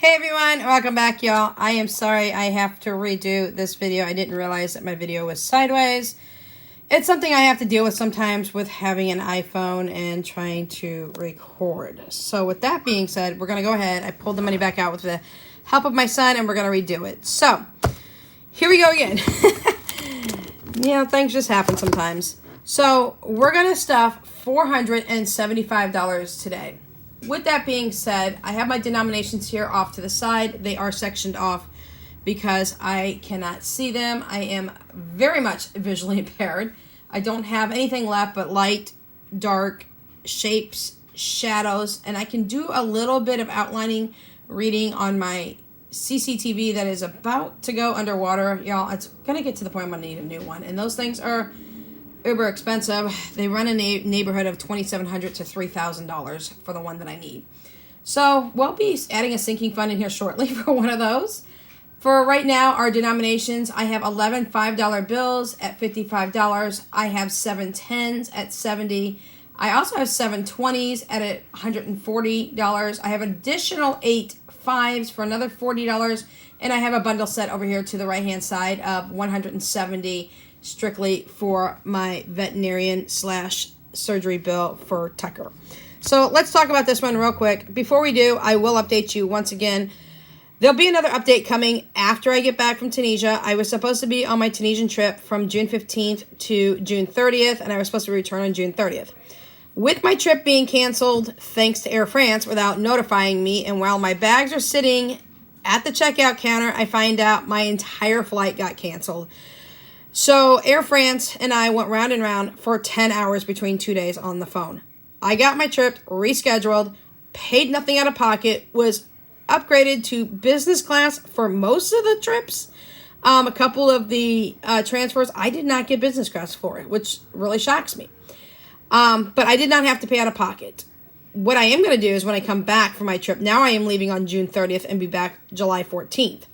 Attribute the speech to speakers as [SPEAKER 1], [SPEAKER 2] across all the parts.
[SPEAKER 1] Hey everyone, welcome back y'all. I am sorry I have to redo this video. I didn't realize that my video was sideways. It's something I have to deal with sometimes with having an iPhone and trying to record. So with that being said, we're going to go ahead. I pulled the money back out with the help of my son and we're going to redo it. So here we go again. Things just happen sometimes. So we're going to stuff $475 today. With that being said, I have my denominations here off to the side. They are sectioned off because I cannot see them. I am very much visually impaired. I don't have anything left but light, dark, shapes, shadows, and I can do a little bit of outlining reading on my CCTV that is about to go underwater. Y'all, it's going to get to the point I'm going to need a new one. And those things are uber expensive. They run a neighborhood of $2,700 to $3,000 for the one that I need. So we'll be adding a sinking fund in here shortly for one of those. For right now, our denominations, I have 11 $5 bills at $55. I have 7 10s at $70. I also have 7 20s at $140. I have additional 8 5s for another $40. And I have a bundle set over here to the right-hand side of $170 strictly for my veterinarian / surgery bill for Tucker. So let's talk about this one real quick. Before we do, I will update you once again. There'll be another update coming after I get back from Tunisia. I was supposed to be on my Tunisian trip from June 15th to June 30th, and I was supposed to return on June 30th. With my trip being canceled, thanks to Air France, without notifying me, and while my bags are sitting at the checkout counter, I find out my entire flight got canceled. So Air France and I went round and round for 10 hours between 2 days on the phone. I got my trip rescheduled, paid nothing out of pocket, was upgraded to business class for most of the trips. A couple of the transfers, I did not get business class for it, which really shocks me. But I did not have to pay out of pocket. What I am going to do is when I come back from my trip, now I am leaving on June 30th and be back July 14th.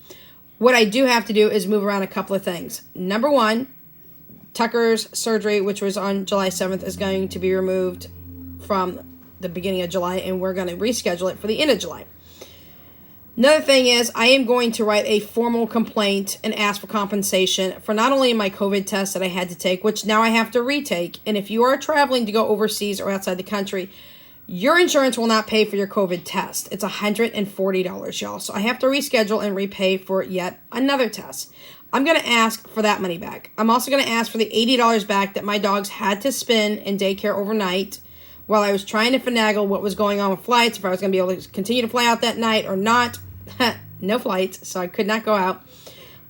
[SPEAKER 1] What I do have to do is move around a couple of things. Number one, Tucker's surgery, which was on July 7th, is going to be removed from the beginning of July, and we're going to reschedule it for the end of July. Another thing is I am going to write a formal complaint and ask for compensation for not only my COVID test that I had to take, which now I have to retake, and if you are traveling to go overseas or outside the country, your insurance will not pay for your COVID test. It's $140, y'all. So I have to reschedule and repay for yet another test. I'm going to ask for that money back. I'm also going to ask for the $80 back that my dogs had to spend in daycare overnight while I was trying to finagle what was going on with flights, if I was going to be able to continue to fly out that night or not. No flights, so I could not go out.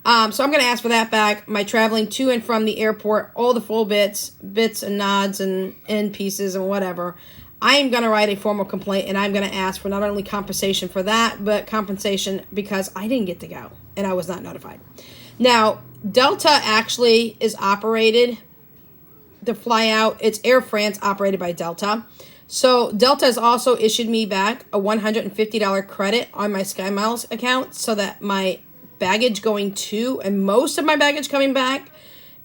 [SPEAKER 1] So I'm going to ask for that back. My traveling to and from the airport, all the full bits and nods and end pieces and whatever. I am going to write a formal complaint, and I'm going to ask for not only compensation for that, but compensation because I didn't get to go, and I was not notified. Now, Delta actually is operated to fly out. It's Air France operated by Delta. So Delta has also issued me back a $150 credit on my SkyMiles account so that my baggage going to and most of my baggage coming back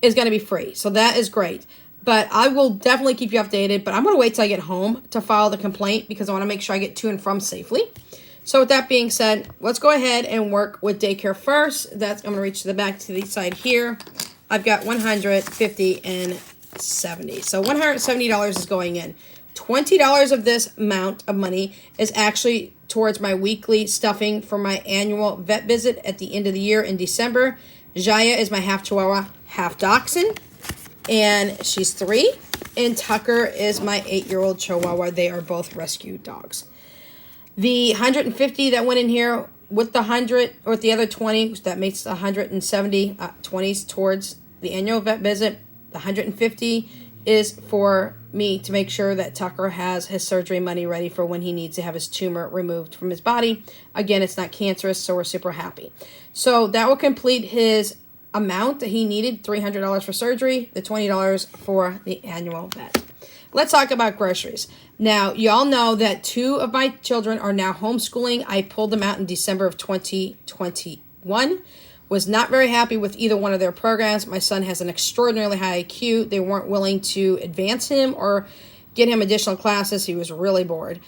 [SPEAKER 1] is going to be free. So that is great. But I will definitely keep you updated. But I'm going to wait till I get home to file the complaint because I want to make sure I get to and from safely. So with that being said, let's go ahead and work with daycare first. I'm going to reach to the back to the side here. I've got 150 and 70. So $170 is going in. $20 of this amount of money is actually towards my weekly stuffing for my annual vet visit at the end of the year in December. Jaya is my half Chihuahua, half Dachshund, and she's 3. And Tucker is my 8-year-old Chihuahua. They are both rescue dogs. The 150 that went in here with the 100 or with the other 20, that makes 170 20s towards the annual vet visit. The 150 is for me to make sure that Tucker has his surgery money ready for when he needs to have his tumor removed from his body. Again, it's not cancerous, so we're super happy. So that will complete his amount that he needed, $300 for surgery, the $20 for the annual vet. Let's talk about groceries. Now, y'all know that 2 of my children are now homeschooling. I pulled them out in December of 2021. Was not very happy with either one of their programs. My son has an extraordinarily high IQ. They weren't willing to advance him or get him additional classes. He was really bored.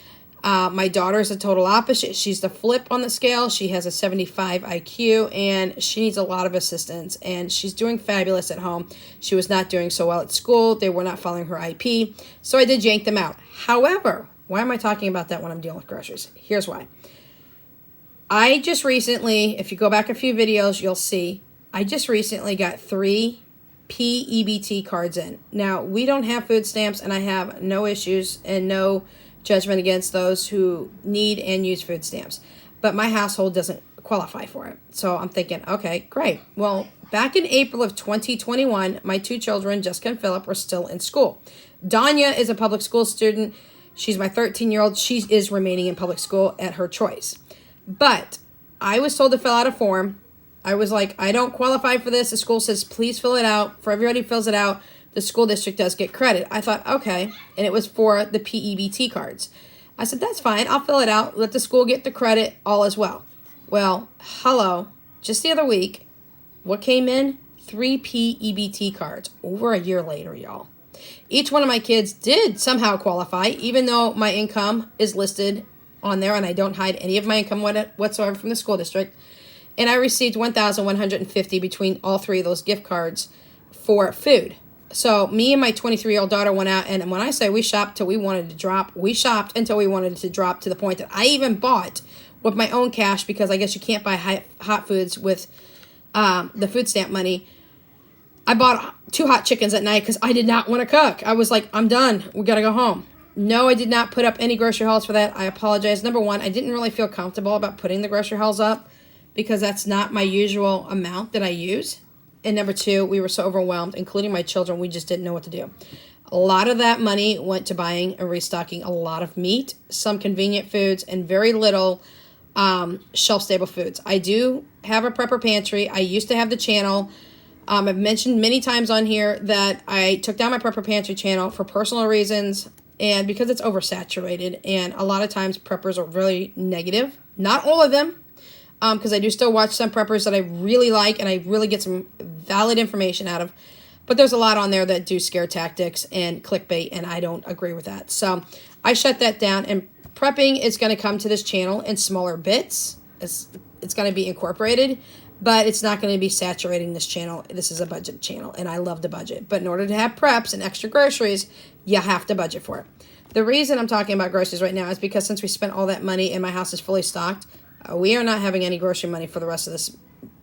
[SPEAKER 1] My daughter is a total opposite. She's the flip on the scale. She has a 75 IQ and she needs a lot of assistance, and she's doing fabulous at home. She was not doing so well at school. They were not following her IP. So I did yank them out. However, why am I talking about that when I'm dealing with groceries? Here's why. I just recently, if you go back a few videos, you'll see, I just recently got 3 PEBT cards in. Now, we don't have food stamps, and I have no issues and no judgment against those who need and use food stamps. But my household doesn't qualify for it. So I'm thinking, okay, great. Well, back in April of 2021, my 2 children, Jessica and Philip, were still in school. Danya is a public school student. She's my 13-year-old. She is remaining in public school at her choice. But I was told to fill out a form. I was like, I don't qualify for this. The school says, please fill it out. For everybody who fills it out, the school district does get credit. I thought, okay. And it was for the PEBT cards. I said, that's fine. I'll fill it out. Let the school get the credit. All is well. Well, hello. Just the other week, what came in? 3 PEBT cards. Over a year later, y'all. Each one of my kids did somehow qualify, even though my income is listed on there, and I don't hide any of my income whatsoever from the school district. And I received $1,150 between all 3 of those gift cards for food. So me and my 23-year-old daughter went out, and when I say we shopped till we wanted to drop, we shopped until we wanted to drop, to the point that I even bought with my own cash, because I guess you can't buy hot foods with the food stamp money. I bought 2 hot chickens at night because I did not want to cook. I was like, I'm done. We got to go home. No, I did not put up any grocery hauls for that. I apologize. Number one, I didn't really feel comfortable about putting the grocery hauls up because that's not my usual amount that I use. And number 2, we were so overwhelmed, including my children, we just didn't know what to do. A lot of that money went to buying and restocking a lot of meat, some convenient foods, and very little shelf-stable foods. I do have a prepper pantry. I used to have the channel. I've mentioned many times on here that I took down my prepper pantry channel for personal reasons and because it's oversaturated. And a lot of times preppers are really negative. Not all of them, because I do still watch some preppers that I really like and I really get some valid information out of. But there's a lot on there that do scare tactics and clickbait, and I don't agree with that. So I shut that down, and prepping is going to come to this channel in smaller bits. It's going to be incorporated, but it's not going to be saturating this channel. This is a budget channel, and I love to budget. But in order to have preps and extra groceries, you have to budget for it. The reason I'm talking about groceries right now is because since we spent all that money and my house is fully stocked, we are not having any grocery money for the rest of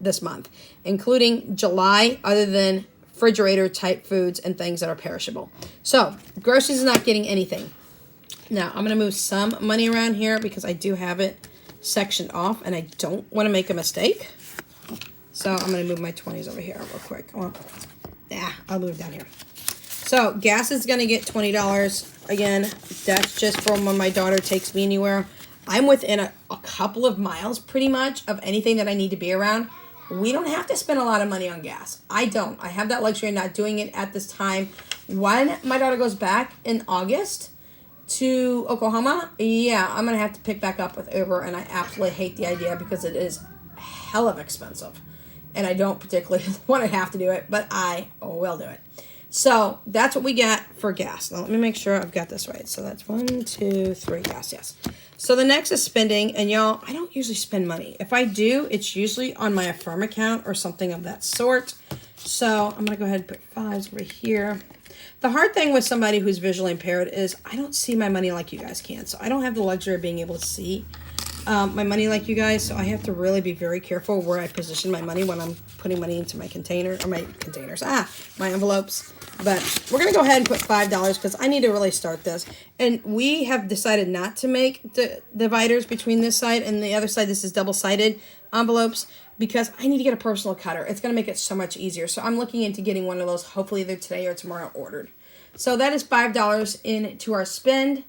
[SPEAKER 1] this month, including July, other than refrigerator type foods and things that are perishable. So groceries is not getting anything. Now I'm going to move some money around here because I do have it sectioned off and I don't want to make a mistake. So I'm going to move my 20s over here real quick. Well, I'll move down here. So gas is going to get $20. Again, that's just from when my daughter takes me anywhere. I'm within a couple of miles pretty much of anything that I need to be around. We don't have to spend a lot of money on gas. I don't. I have that luxury of not doing it at this time. When my daughter goes back in August to Oklahoma, yeah, I'm going to have to pick back up with Uber, and I absolutely hate the idea because it is hell of expensive. And I don't particularly want to have to do it, but I will do it. So that's what we got for gas. Now let me make sure I've got this right. So that's 1, 2, 3 gas, yes. So the next is spending, and y'all, I don't usually spend money. If I do, it's usually on my Affirm account or something of that sort. So I'm going to go ahead and put 5s over here. The hard thing with somebody who's visually impaired is I don't see my money like you guys can. So I don't have the luxury of being able to see my money like you guys. So I have to really be very careful where I position my money when I'm putting money into my container, or my containers, my envelopes. But we're going to go ahead and put $5 because I need to really start this. And we have decided not to make the dividers between this side and the other side. This is double-sided envelopes because I need to get a personal cutter. It's going to make it so much easier. So I'm looking into getting one of those hopefully either today or tomorrow ordered. So that is $5 into our spend.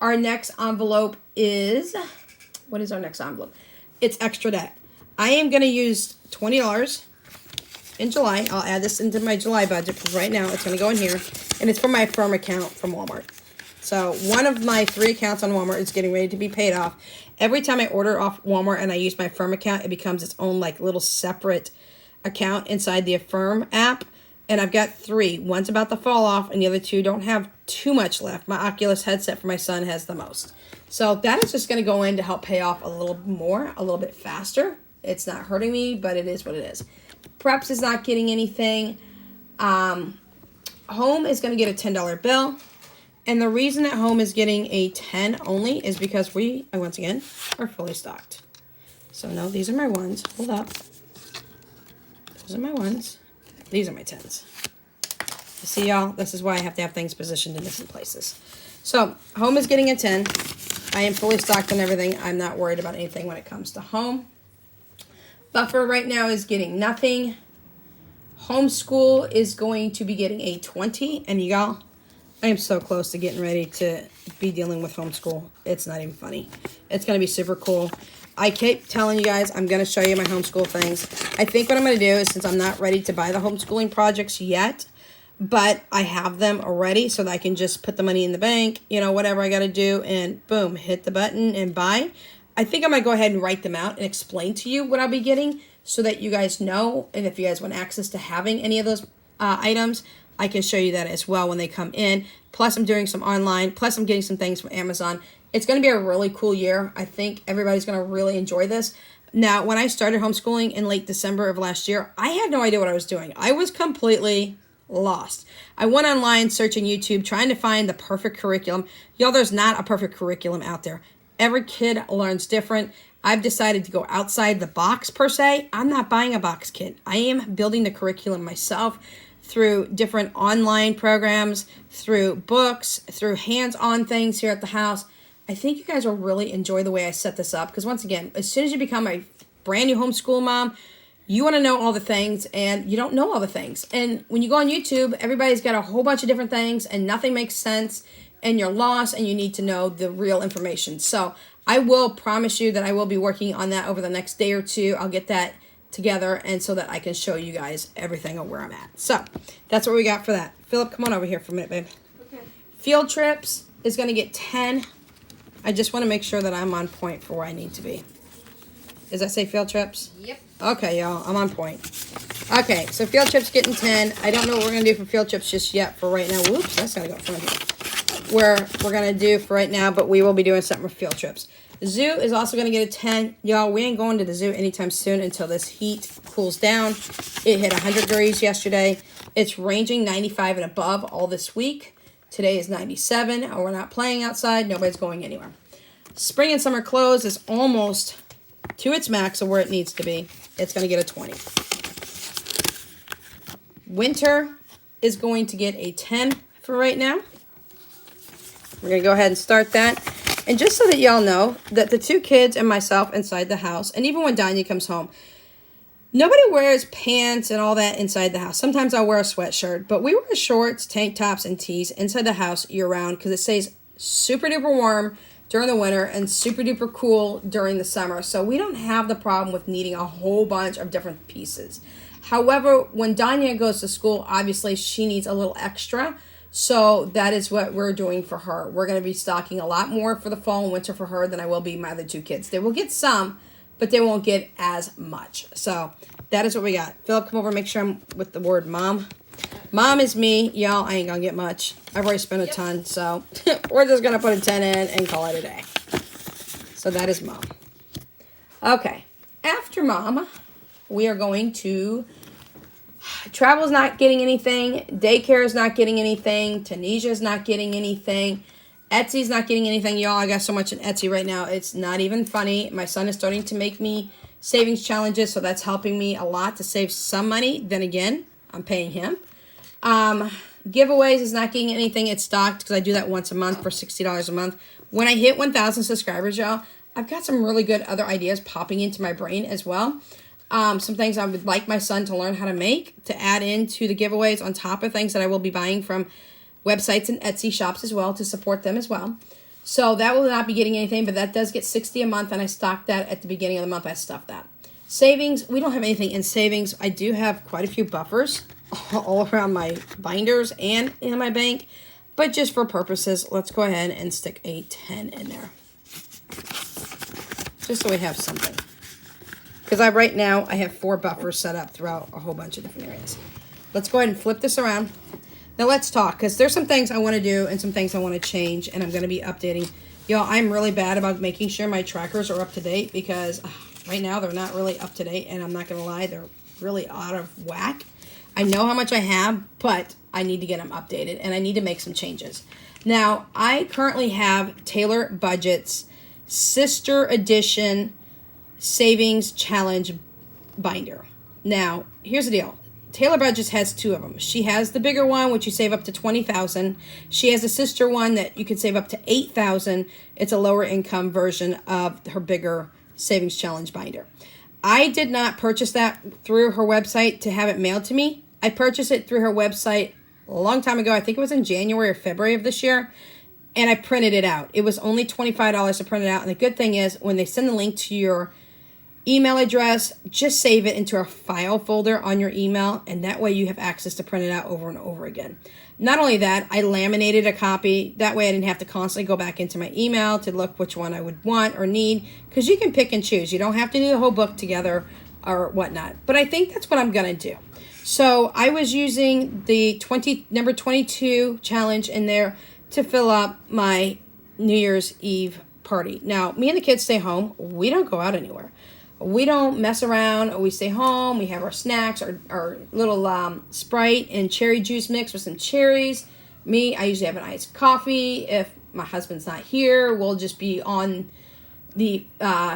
[SPEAKER 1] Our next envelope is, what is our next envelope? It's extra debt. I am going to use $20 in July. I'll add this into my July budget because right now it's going to go in here. And it's for my Affirm account from Walmart. So one of my 3 accounts on Walmart is getting ready to be paid off. Every time I order off Walmart and I use my Affirm account, it becomes its own like little separate account inside the Affirm app. and I've got 3. One's about to fall off, and the other 2 don't have too much left. My Oculus headset for my son has the most. So that is just going to go in to help pay off a little more, a little bit faster. It's not hurting me, but it is what it is. Preps is not getting anything. Home is going to get a $10 bill. And the reason that Home is getting a 10 only is because we, once again, are fully stocked. So no, these are my 1s. Hold up. Those are my 1s. These are my 10s. You see, y'all? This is why I have to have things positioned in different places. So, Home is getting a 10. I am fully stocked on everything. I'm not worried about anything when it comes to Home. Buffer right now is getting nothing. Homeschool is going to be getting a 20. And y'all, I am so close to getting ready to be dealing with homeschool. It's not even funny. It's going to be super cool. I keep telling you guys, I'm going to show you my homeschool things. I think what I'm going to do is, since I'm not ready to buy the homeschooling projects yet, but I have them already so that I can just put the money in the bank, you know, whatever I got to do, and boom, hit the button and buy. I think I'm going to go ahead and write them out and explain to you what I'll be getting so that you guys know. And if you guys want access to having any of those items, I can show you that as well when they come in. Plus, I'm doing some online. Plus, I'm getting some things from Amazon. It's going to be a really cool year. I think everybody's going to really enjoy this. Now, when I started homeschooling in late December of last year, I had no idea what I was doing. I was completely lost. I went online searching YouTube, trying to find the perfect curriculum. Y'all, there's not a perfect curriculum out there. Every kid learns different. I've decided to go outside the box, per se. I'm not buying a box kit. I am building the curriculum myself through different online programs, through books, through hands-on things here at the house. I think you guys will really enjoy the way I set this up, because once again, as soon as you become a brand new homeschool mom, you want to know all the things, and you don't know all the things. And when you go on YouTube, everybody's got a whole bunch of different things, and nothing makes sense, and you're lost, and you need to know the real information. So I will promise you that I will be working on that over the next day or 2. I'll get that together, and so that I can show you guys everything of where I'm at. So that's what we got for that. Philip, come on over here for a minute, babe. Okay. Field trips is going to get 10. I just want to make sure that I'm on point for where I need to be. Does that say field trips?
[SPEAKER 2] Yep.
[SPEAKER 1] Okay, y'all, I'm on point. Okay, so field trips getting 10. I don't know what we're going to do for field trips just yet for right now. Whoops, that's got to go from here. Where we're going to do for right now, but we will be doing something for field trips. The zoo is also going to get a 10. Y'all, we ain't going to the zoo anytime soon until this heat cools down. It hit 100 degrees yesterday. It's ranging 95 and above all this week. Today is 97. We're not playing outside. Nobody's going anywhere. Spring and summer clothes is almost to its max of where it needs to be. It's going to get a 20. Winter is going to get a 10 for right now. We're going to go ahead and start that. And just so that y'all know that the 2 kids and myself inside the house, and even when Danya comes home, nobody wears pants and all that inside the house. Sometimes I'll wear a sweatshirt, but we wear shorts, tank tops, and tees inside the house year-round because it stays super duper warm during the winter and super duper cool during the summer. So we don't have the problem with needing a whole bunch of different pieces. However, when Danya goes to school, obviously she needs a little extra. So that is what we're doing for her. We're going to be stocking a lot more for the fall and winter for her than I will be my other 2 kids. They will get some, but they won't get as much. So that is what we got. Philip, come over and make sure I'm with the word mom. Mom is me. Y'all, I ain't going to get much. I've already spent a ton, so we're just going to put a 10 in and call it a day. So that is mom. Okay. After mom, we are going to... Travel's not getting anything. Daycare is not getting anything. Tunisia's not getting anything. Etsy's not getting anything. Y'all, I got so much in Etsy right now. It's not even funny. My son is starting to make me savings challenges, so that's helping me a lot to save some money. Then again, I'm paying him. Giveaways is not getting anything. It's stocked because I do that once a month for $60 a month. When I hit 1,000 subscribers, y'all, I've got some really good other ideas popping into my brain as well. Some things I would like my son to learn how to make to add into the giveaways on top of things that I will be buying from websites and Etsy shops as well to support them as well. So that will not be getting anything, but that does get $60 a month, and I stock that at the beginning of the month. I stuff that. Savings, we don't have anything in savings. I do have quite a few buffers all around my binders and in my bank, but just for purposes, let's go ahead and stick a 10 in there. Just so we have something. Because right now, I have 4 buffers set up throughout a whole bunch of different areas. let's go ahead and flip this around. Now let's talk, because there's some things I want to do and some things I want to change, and I'm going to be updating. Y'all, I'm really bad about making sure my trackers are up to date, because right now they're not really up to date, and I'm not going to lie, they're really out of whack. I know how much I have, but I need to get them updated, and I need to make some changes. Now, I currently have Taylor Budget's Sister Edition Savings Challenge binder. Now, here's the deal. Taylor Budgets has two of them. She has the bigger one, which you save up to $20,000. She has a sister one that you can save up to $8,000. It's a lower income version of her bigger savings challenge binder. I did not purchase that through her website to have it mailed to me. I purchased it through her website a long time ago. I think it was in January or February of this year. And I printed it out. It was only $25 to print it out. And the good thing is, when they send the link to your email address, just save it into a file folder on your email, and that way you have access to print it out over and over again. Not only that, I laminated a copy. That way I didn't have to constantly go back into my email to look which one I would want or need, because you can pick and choose. You don't have to do the whole book together or whatnot. But I think that's what I'm going to do. So I was using the number 22 challenge in there to fill up my New Year's Eve party. Now, me and the kids stay home. We don't go out anywhere. We don't mess around. We stay home. We have our snacks, our little Sprite and cherry juice mix with some cherries. I usually have an iced coffee. If my husband's not here, we'll just be on the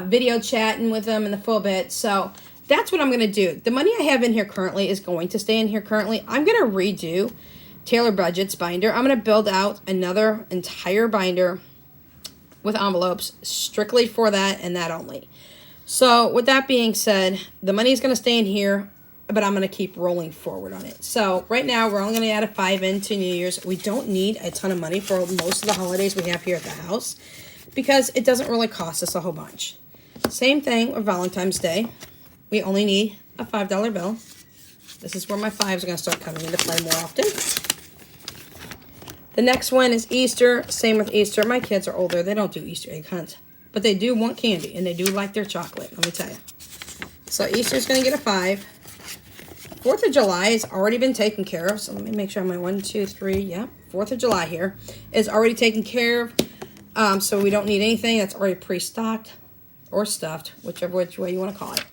[SPEAKER 1] video chatting with them in the full bit. So that's what I'm going to do. The money I have in here currently is going to stay in here currently. I'm going to redo Taylor Budget's binder. I'm going to build out another entire binder with envelopes strictly for that and that only. So with that being said, the money is going to stay in here, but I'm going to keep rolling forward on it. So right now, we're only going to add a 5 into New Year's. We don't need a ton of money for most of the holidays we have here at the house, because it doesn't really cost us a whole bunch. Same thing with Valentine's Day. We only need a $5 bill. This is where my 5s are going to start coming into play more often. The next one is Easter. Same with Easter. My kids are older. They don't do Easter egg hunts. But they do want candy, and they do like their chocolate, let me tell you. So Easter's going to get a 5. 4th of July has already been taken care of. So let me make sure I'm 1, 2, 3. Yeah, 4th of July here is already taken care of. So we don't need anything that's already pre-stocked or stuffed, which way you want to call it.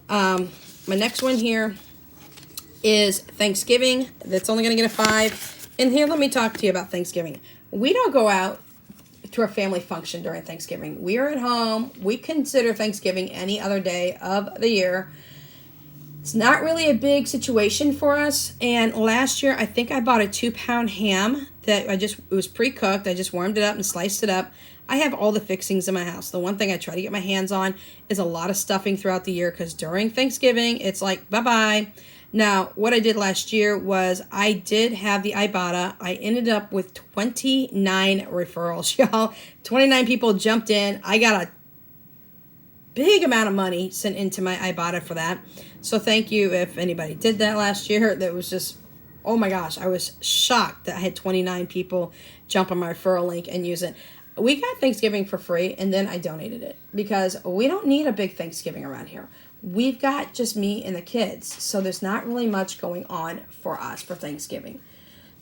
[SPEAKER 1] My next one here is Thanksgiving. That's only going to get a 5. And here, let me talk to you about Thanksgiving. We don't go out to a family function during Thanksgiving. We are at home. We consider Thanksgiving any other day of the year. It's not really a big situation for us. And last year, I think I bought a 2-pound ham that it was pre-cooked. I just warmed it up and sliced it up. I have all the fixings in my house. The one thing I try to get my hands on is a lot of stuffing throughout the year, because during Thanksgiving, it's like, bye-bye. Now, what I did last year was I did have the Ibotta. I ended up with 29 referrals, y'all. 29 people jumped in. I got a big amount of money sent into my Ibotta for that. So thank you if anybody did that last year. That was just, oh my gosh, I was shocked that I had 29 people jump on my referral link and use it. We got Thanksgiving for free, and then I donated it, because we don't need a big Thanksgiving around here. We've got just me and the kids, so there's not really much going on for us for Thanksgiving.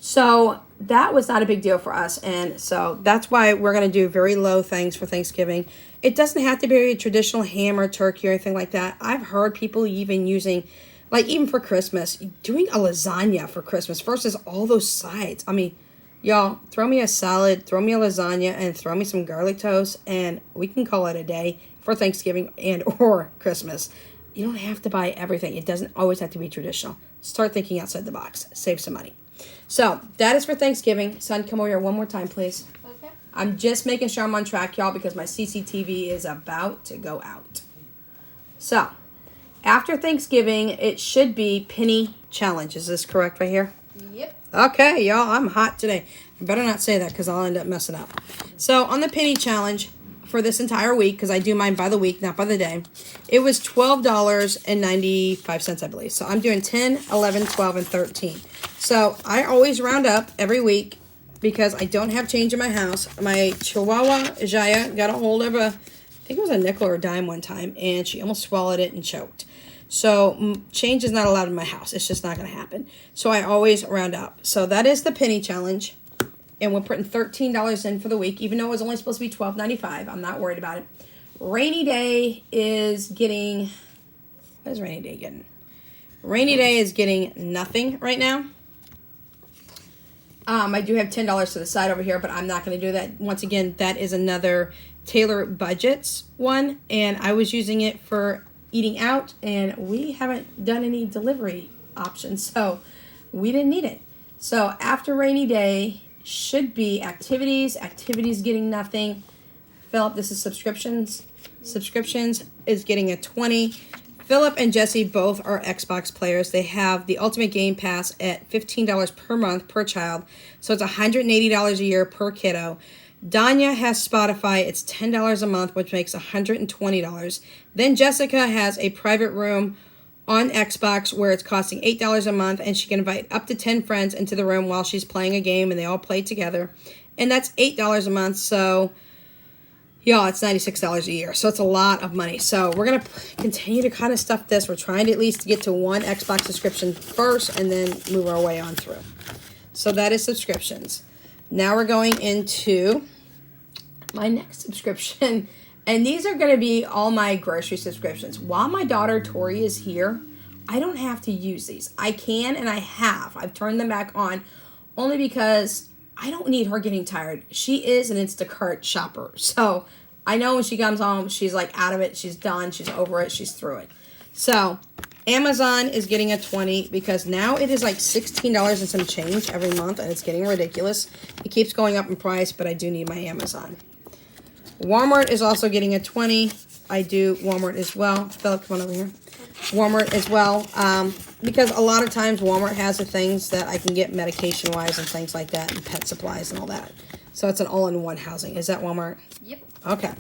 [SPEAKER 1] So that was not a big deal for us, and so that's why we're going to do very low things for Thanksgiving. It doesn't have to be a traditional ham or turkey or anything like that. I've heard people even using, like even for Christmas, doing a lasagna for Christmas versus all those sides. I mean, y'all, throw me a salad, throw me a lasagna, and throw me some garlic toast, and we can call it a day for Thanksgiving and or Christmas. You don't have to buy everything. It doesn't always have to be traditional. Start thinking outside the box. Save some money. So that is for Thanksgiving. Son, come over here one more time, please. Okay. I'm just making sure I'm on track, y'all, because my CCTV is about to go out. So after Thanksgiving, it should be penny challenge. Is this correct right here?
[SPEAKER 2] Yep.
[SPEAKER 1] Okay, y'all, I'm hot today. I better not say that, because I'll end up messing up. So on the penny challenge for this entire week, because I do mine by the week, not by the day, it was $12.95, I believe. So I'm doing 10, 11, 12, and 13. So I always round up every week, because I don't have change in my house. My Chihuahua, Jaya, got a hold of I think it was a nickel or a dime one time, and she almost swallowed it and choked. So change is not allowed in my house. It's just not going to happen. So I always round up. So that is the penny challenge. And we're putting $13 in for the week, even though it was only supposed to be $12.95. I'm not worried about it. Rainy Day is getting... What is Rainy Day getting? Rainy Day is getting nothing right now. I do have $10 to the side over here, but I'm not going to do that. Once again, that is another Taylor Budgets one, and I was using it for eating out, and we haven't done any delivery options, so we didn't need it. So after Rainy Day should be activities. Activities getting nothing. Philip, this is subscriptions. Subscriptions is getting a 20. Philip and Jesse both are Xbox players. They have the Ultimate Game Pass at $15 per month per child. So it's $180 a year per kiddo. Danya has Spotify. It's $10 a month, which makes $120. Then Jessica has a private room on Xbox where it's costing $8 a month, and she can invite up to 10 friends into the room while she's playing a game, and they all play together. And that's $8 a month, so... y'all, it's $96 a year, so it's a lot of money. So we're going to continue to kind of stuff this. We're trying to at least get to one Xbox subscription first and then move our way on through. So that is subscriptions. Now we're going into my next subscription. And these are going to be all my grocery subscriptions. While my daughter Tori is here, I don't have to use these. I can and I have. I've turned them back on only because... I don't need her getting tired. She is an Instacart shopper. So I know when she comes home, she's like out of it. She's done. She's over it. She's through it. So Amazon is getting a 20 because now it is like $16 and some change every month, and it's getting ridiculous. It keeps going up in price, but I do need my Amazon. Walmart is also getting a 20. I do Walmart as well. Philip, come on over here. Walmart as well, because a lot of times Walmart has the things that I can get medication-wise and things like that, and pet supplies and all that. So it's an all-in-one housing. Is that Walmart?
[SPEAKER 2] Yep.
[SPEAKER 1] Okay.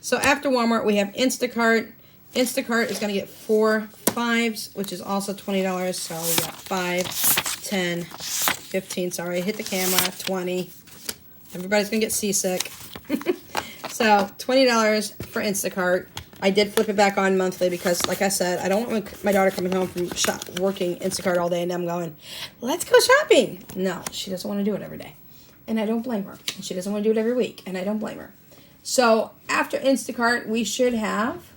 [SPEAKER 1] So after Walmart, we have Instacart. Instacart is going to get 4 5s, which is also $20. So we got 5, 10, 15. Sorry, I hit the camera. 20. Everybody's going to get seasick. So $20 for Instacart. I did flip it back on monthly because, like I said, I don't want my daughter coming home from working Instacart all day and I'm going, let's go shopping. No, she doesn't want to do it every day. And I don't blame her. And she doesn't want to do it every week. And I don't blame her. So after Instacart, we should have,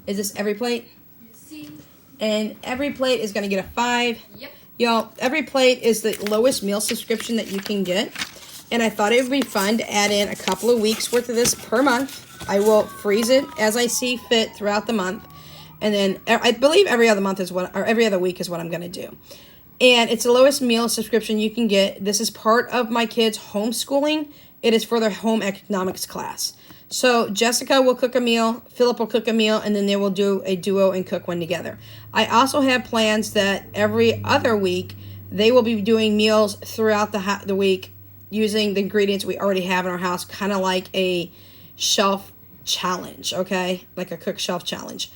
[SPEAKER 1] is this Every Plate?
[SPEAKER 2] See.
[SPEAKER 1] And Every Plate is going to get a 5.
[SPEAKER 2] Yep.
[SPEAKER 1] Y'all, Every Plate is the lowest meal subscription that you can get. And I thought it would be fun to add in a couple of weeks worth of this per month. I will freeze it as I see fit throughout the month. And then I believe every other month is what, or every other week is what I'm going to do. And it's the lowest meal subscription you can get. This is part of my kids' homeschooling. It is for their home economics class. So Jessica will cook a meal, Philip will cook a meal, and then they will do a duo and cook one together. I also have plans that every other week they will be doing meals throughout the week using the ingredients we already have in our house, kind of like a shelf challenge, okay? Like a cook shelf challenge.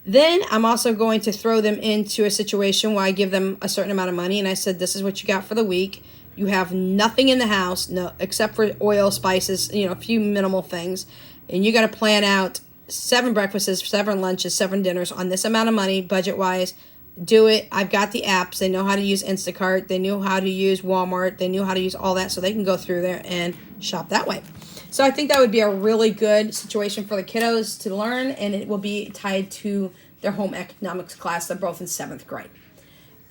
[SPEAKER 1] Then I'm also going to throw them into a situation where I give them a certain amount of money, and I said, this is what you got for the week. You have nothing in the house, no, except for oil, spices, a few minimal things. And you got to plan out 7 breakfasts, 7 lunches, 7 dinners on this amount of money, budget-wise. Do it. I've got the apps. They know how to use Instacart. They know how to use Walmart. They know how to use all that, so they can go through there and shop that way. So I think that would be a really good situation for the kiddos to learn, and it will be tied to their home economics class. They're both in 7th grade.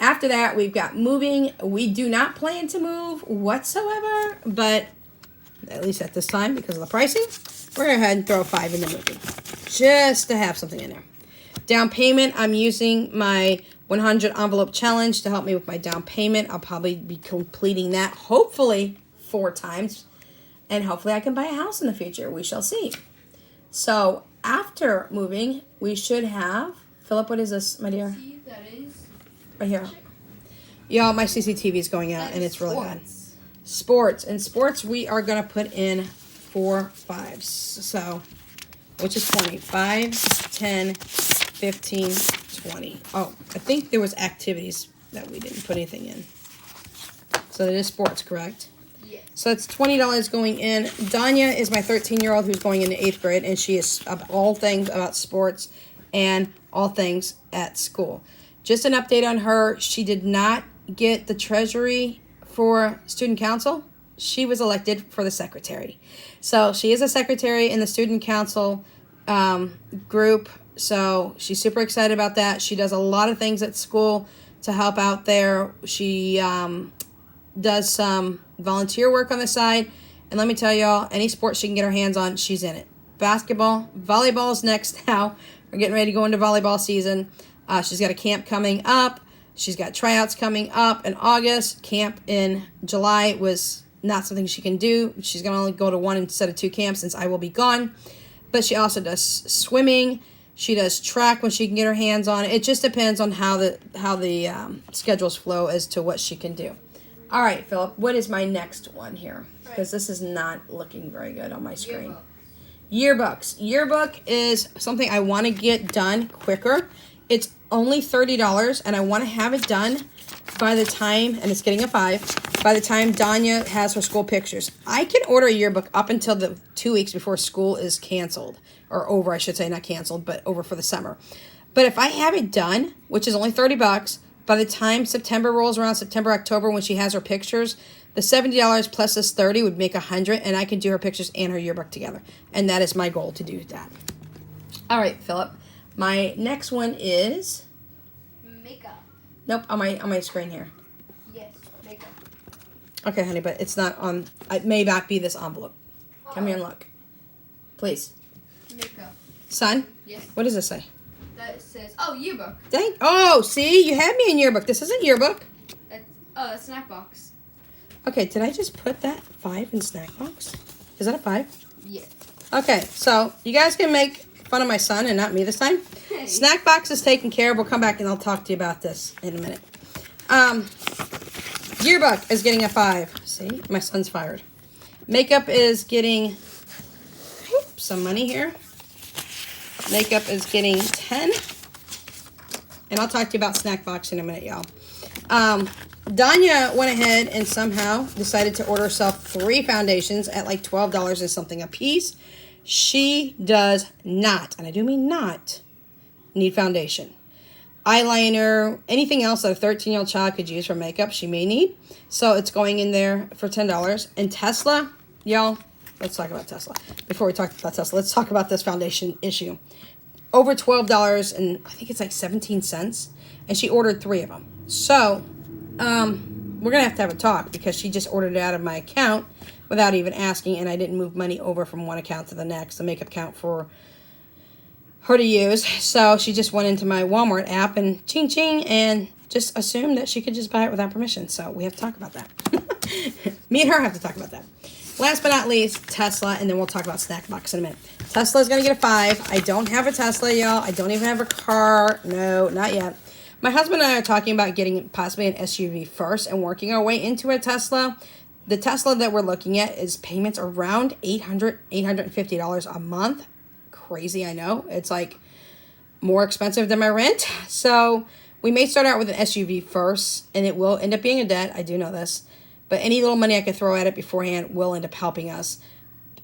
[SPEAKER 1] After that, we've got moving. We do not plan to move whatsoever, but at least at this time, because of the pricing, we're going to go ahead and throw 5 in the moving, just to have something in there. Down payment, I'm using my 100 envelope challenge to help me with my down payment. I'll probably be completing that, hopefully, 4 times. And hopefully I can buy a house in the future. We shall see. So after moving, we should have... Philip, what is this, my dear?
[SPEAKER 2] See, that is...
[SPEAKER 1] Right here. Y'all, my CCTV is going out, and it's really bad. Sports. In sports, we are going to put in 4 5s. So, which is 20. 5, 10, 15, 20. Oh, I think there was activities that we didn't put anything in. So that is sports, correct?
[SPEAKER 2] Yes.
[SPEAKER 1] So it's $20 going in. Danya is my 13-year-old who's going into 8th grade, and she is all things about sports. and all things at school. Just an update on her. She did not get the treasury for student council. She was elected for the secretary. So she is a secretary in the student council group. So she's super excited about that. She does a lot of things at school to help out there. She does some volunteer work on the side. And let me tell y'all, any sport she can get her hands on, she's in it. Basketball, volleyball is next now. We're getting ready to go into volleyball season. She's got a camp coming up. She's got tryouts coming up in August. Camp in July was not something she can do. She's going to only go to one instead of 2 camps since I will be gone. But she also does swimming. She does track when she can get her hands on it. It just depends on how the schedules flow as to what she can do. All right, Philip, what is my next one here? Because this is not looking very good on my screen. Yearbooks. Yearbook is something I want to get done quicker. It's only $30, and I want to have it done by the time, and it's getting a 5, by the time Danya has her school pictures. I can order a yearbook up until the 2 weeks before school is canceled, or over, I should say, not canceled, but over for the summer. But if I have it done, which is only $30, by the time September rolls around, September, October, when she has her pictures, the $70 plus this $30 would make $100, and I can do her pictures and her yearbook together. And that is my goal, to do that. All right, Philip. My next one is
[SPEAKER 2] makeup.
[SPEAKER 1] Nope, on my screen here.
[SPEAKER 2] Yes, makeup.
[SPEAKER 1] Okay, honey, but it's not on. It may not be this envelope. Come here and look, please.
[SPEAKER 2] Makeup.
[SPEAKER 1] Son.
[SPEAKER 2] Yes.
[SPEAKER 1] What does this say?
[SPEAKER 2] That says yearbook.
[SPEAKER 1] Oh, see, you had me in yearbook. This isn't yearbook.
[SPEAKER 2] That's snack box.
[SPEAKER 1] Okay, did I just put that 5 in snack box? Is that a 5?
[SPEAKER 2] Yeah.
[SPEAKER 1] Okay, so you guys can make fun of my son and not me this time.
[SPEAKER 2] Hey.
[SPEAKER 1] Snack box is taken care of. We'll come back and I'll talk to you about this in a minute. Yearbook is getting a 5. See, my son's fired. Makeup is getting some money here. Makeup is getting 10. And I'll talk to you about snack box in a minute, y'all. Danya went ahead and somehow decided to order herself 3 foundations at like $12 and something a piece. She does not, and I do mean not, need foundation. Eyeliner, anything else that a 13-year-old child could use for makeup, she may need. So it's going in there for $10. And Tesla, y'all, let's talk about Tesla. Before we talk about Tesla, let's talk about this foundation issue. Over $12, and I think it's like 17 cents. And she ordered 3 of them. So we're going to have a talk because she just ordered it out of my account without even asking, and I didn't move money over from one account to the next, the makeup account for her to use. So she just went into my Walmart app and ching ching and just assumed that she could just buy it without permission. So we have to talk about that. Me and her have to talk about that. Last but not least, Tesla, and then we'll talk about snack box in a minute. Tesla is going to get a 5. I don't have a Tesla, y'all. I don't even have a car. No, not yet. My husband and I are talking about getting possibly an SUV first and working our way into a Tesla. The Tesla that we're looking at is payments around $850 a month. Crazy, I know. It's like more expensive than my rent. So we may start out with an SUV first, and it will end up being a debt. I do know this. But any little money I could throw at it beforehand will end up helping us.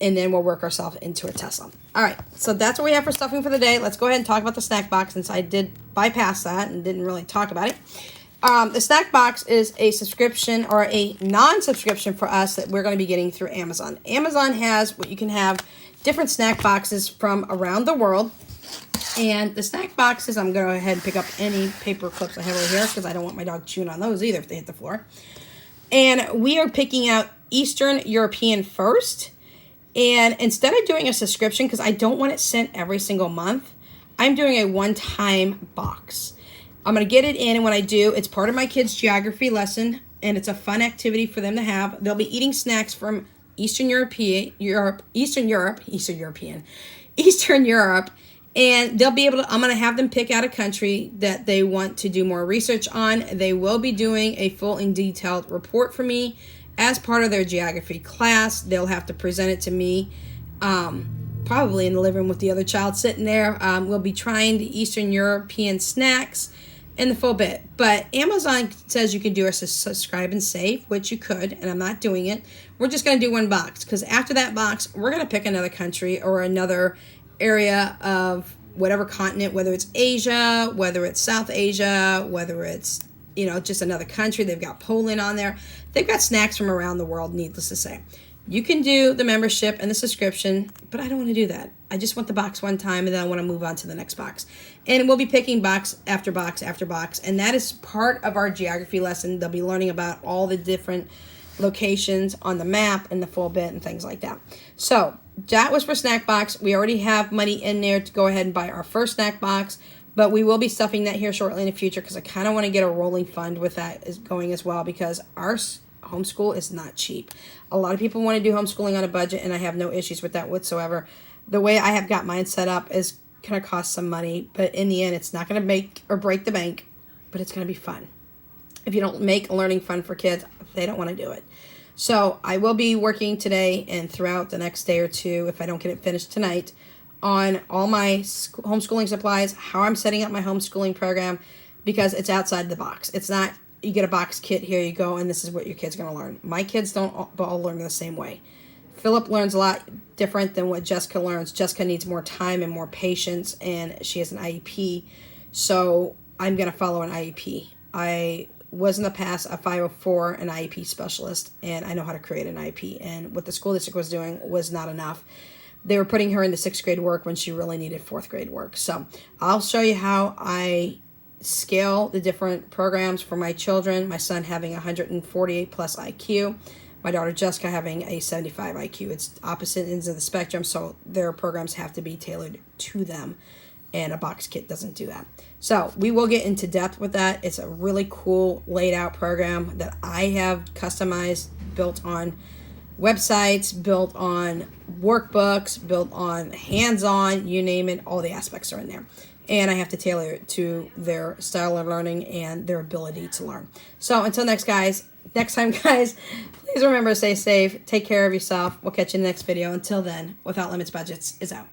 [SPEAKER 1] And then we'll work ourselves into a Tesla. All right, so that's what we have for stuffing for the day. Let's go ahead and talk about the snack box since I did bypass that and didn't really talk about it. The snack box is a subscription or a non-subscription for us that we're going to be getting through Amazon. Amazon has what you can have different snack boxes from around the world. And the snack boxes, I'm going to go ahead and pick up any paper clips I have over here because I don't want my dog chewing on those either if they hit the floor. And we are picking out Eastern European first. And instead of doing a subscription, because I don't want it sent every single month, I'm doing a one-time box. I'm going to get it in, and when I do, it's part of my kids' geography lesson, and it's a fun activity for them to have. They'll be eating snacks from Eastern Europe, and they'll be able to, I'm going to have them pick out a country that they want to do more research on. They will be doing a full and detailed report for me as part of their geography class. They'll have to present it to me, probably in the living room with the other child sitting there. We'll be trying the Eastern European snacks in the full bit. But Amazon says you can do a subscribe and save, which you could, and I'm not doing it. We're just going to do one box, because after that box, we're going to pick another country or another area of whatever continent, whether it's Asia, whether it's South Asia, whether it's, just another country. They've got Poland on there. They've got snacks from around the world, needless to say. You can do the membership and the subscription, but I don't want to do that. I just want the box one time, and then I want to move on to the next box. And we'll be picking box after box after box, and that is part of our geography lesson. They'll be learning about all the different locations on the map and the full bit and things like that. So that was for snack box. We already have money in there to go ahead and buy our first snack box, but we will be stuffing that here shortly in the future because I kind of want to get a rolling fund with that is going as well, because our homeschool is not cheap. A lot of people want to do homeschooling on a budget, and I have no issues with that whatsoever. The way I have got mine set up is going to cost some money, but in the end, it's not going to make or break the bank, but it's going to be fun. If you don't make a learning fun for kids, they don't want to do it. So I will be working today and throughout the next day or two, if I don't get it finished tonight, on all my homeschooling supplies, how I'm setting up my homeschooling program, because it's outside the box. It's not, you get a box kit, here you go, and this is what your kid's going to learn. My kids don't all learn the same way. Philip learns a lot different than what Jessica learns. Jessica needs more time and more patience, and she has an IEP, so I'm going to follow an IEP. I was in the past a 504, an IEP specialist, and I know how to create an IEP, and what the school district was doing was not enough. They were putting her into 6th grade work when she really needed 4th grade work. So I'll show you how I scale the different programs for my children. My son having 148 plus IQ. My daughter Jessica having a 75 IQ. It's opposite ends of the spectrum, so their programs have to be tailored to them, and a box kit doesn't do that. So we will get into depth with that. It's a really cool laid out program that I have customized, built on websites, built on workbooks, built on hands-on, you name it, all the aspects are in there. And I have to tailor it to their style of learning and their ability to learn. So until next time, guys, please remember to stay safe, take care of yourself. We'll catch you in the next video. Until then, Without Limits Budgets is out.